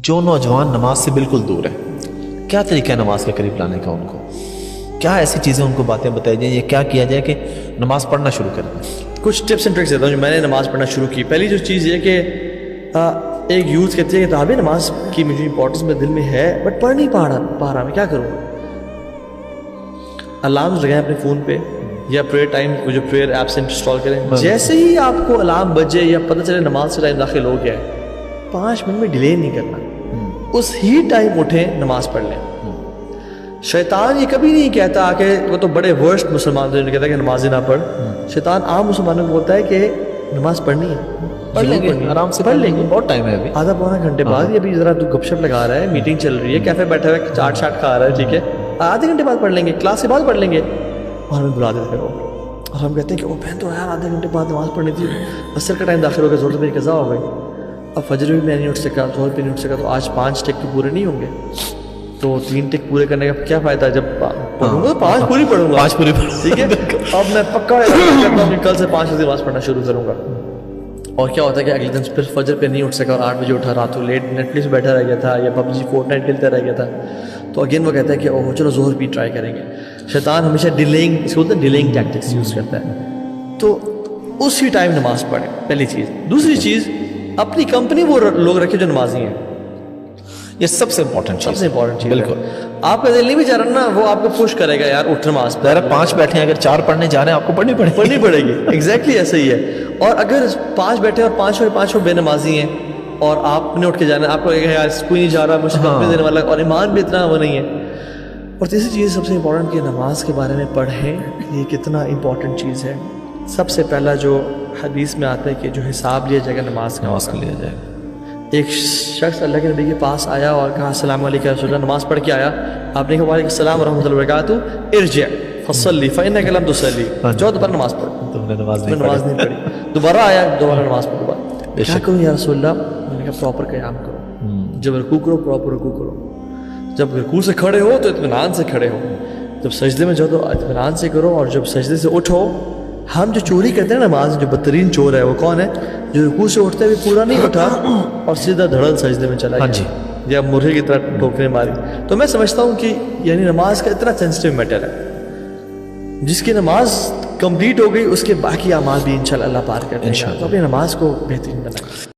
جو نوجوان نماز سے بالکل دور ہے، کیا طریقہ ہے نماز کے قریب لانے کا؟ ان کو کیا ایسی چیزیں ان کو باتیں بتائی جائیں یا کیا کیا جائے کہ نماز پڑھنا شروع کریں؟ کچھ ٹپس اینڈ ٹرکس دیتا ہوں جو میں نے نماز پڑھنا شروع کی. پہلی جو چیز یہ کہ ایک یوتھ کہتی ہے کہ تابع نماز کی مجھے امپورٹنس میرے دل میں ہے بٹ پڑھ نہیں پا رہا میں کیا کروں. الارمز لگائیں اپنے فون پہ یا پریئر ٹائم جو پریئر ایپ سے انسٹال کریں. جیسے ہی آپ کو الارم بجے یا پتہ چلے نماز سے ٹائم داخل ہو گیا ہے 5 منٹ میں ڈیلے نہیں کرنا, اس ہی ٹائم اٹھیں نماز پڑھ لیں. شیطان یہ کبھی نہیں کہتا کہ وہ تو بڑے ورسٹ مسلمان تھے کہتا ہے کہ نماز نہ پڑھ. شیطان عام مسلمانوں کو بولتا ہے کہ نماز پڑھنی ہے, پڑھ لیں گے آرام سے پڑھ لیں گے, بہت ٹائم ہے ابھی, آدھا پونا گھنٹے بعد. ابھی ذرا تو گپ شپ لگا رہا ہے, میٹنگ چل رہی ہے, کیفے بیٹھا ہوا ہے, چاٹ شاٹ کھا رہا ہے, ٹھیک ہے, آدھے گھنٹے بعد پڑھ لیں گے, کلاس کے بعد پڑھ لیں گے. اور ہمیں بلا دیتے ہیں اور ہم کہتے ہیں کہ او بہن تو یار آدھے گھنٹے بعد نماز پڑھنی تھی, عصر کا ٹائم داخل ہو گیا, زور سے میری قضا ہو گئی, اب فجر بھی میں نہیں اٹھ سکا, ظہر بھی نہیں اٹھ سکا, تو آج 5 ٹیک تو پورے نہیں ہوں گے, تو 3 ٹیک پورے کرنے کا کیا فائدہ, جب پڑھوں گا 5 پوری پڑھوں گا, 5 پوری, ٹھیک ہے. اب میں پکا کرتا ہوں کہ کل سے 5 بجے نماز پڑھنا شروع کروں گا. اور کیا ہوتا ہے کہ اگلے دن پھر فجر پہ نہیں اٹھ سکا اور 8 بجے اٹھا, رات کو لیٹ نیٹ فلکس بیٹھا رہ گیا تھا یا PUBG فورٹنائٹ کھیلتا رہ گیا تھا, تو اگین وہ کہتا ہے کہ اوہ چلو ظہر بھی ٹرائی کریں گے. شیطان ہمیشہ ڈیلینگ, اس کو بولتے ہیں ڈیلینگ ٹیکٹکس یوز کرتا ہے. تو اسی ٹائم نماز پڑھیں, پہلی چیز. دوسری چیز, اپنی کمپنی وہ لوگ رکھے جو نمازی ہیں, یہ سب سے امپورٹنٹ سب سے امپورٹنٹ چیز. بالکل, آپ کا دل نہیں بھی چاہ رہا نا, وہ آپ کو پش کرے گا یار اٹھ نماز پڑھ. ظاہر 5 بیٹھے ہیں, اگر 4 پڑھنے جا رہے ہیں آپ کو پڑھنی پڑے گی. ایگزیکٹلی ایسا ہی ہے. اور اگر 5 بیٹھے اور 5 بے نمازی ہیں اور آپ نے اٹھ کے جانا ہے, آپ کو یار کوئی نہیں جا رہا, مجھ سے کمپنی دینے والا, اور ایمان بھی اتنا وہ نہیں ہے. اور تیسری چیز سب سے امپورٹنٹ کہ نماز کے بارے میں پڑھیں, یہ کتنا امپورٹنٹ چیز ہے. سب سے پہلا جو حدیث میں آتا ہے کہ جو حساب لیا جائے گا نماز کا لیا جائے گا. ایک شخص اللہ کے نبی کے پاس آیا اور کہا السلام علیکم رسول اللہ, نماز پڑھ کے آیا. آپ نے کہا وعلیکم السلام ورحمۃ اللہ وبرکاتہ, ارجع فصلی فإنک لم تصلی, جو دوبارہ نماز پڑھ, تم نے نماز نہیں پڑھی. دوبارہ آیا, دوبارہ نماز پڑھ. کیا کروں یا رسول اللہ؟ میں نے کہا پراپر قیام کرو, جب رکوع کرو پراپر رکوع کرو, جب رکوع سے کھڑے ہو تو اطمینان سے کھڑے ہو, جب سجدے میں جاؤ تو اطمینان سے کرو, اور جب سجدے سے اٹھو. ہم جو چوری کرتے ہیں نماز, جو بدترین چور ہے وہ کون ہے؟ جو رکوع سے اٹھتے ہوئے پورا نہیں اٹھا اور سیدھا دھڑل سجدے میں چلا گیا, یا مرغے کی طرح ٹھوکریں ماری. تو میں سمجھتا ہوں کہ یعنی نماز کا اتنا سینسٹیو میٹر ہے, جس کی نماز کمپلیٹ ہو گئی اس کے باقی اعمال بھی انشاءاللہ اللہ پار کرتے ہیں. تو اپنی نماز کو بہترین بنائیں.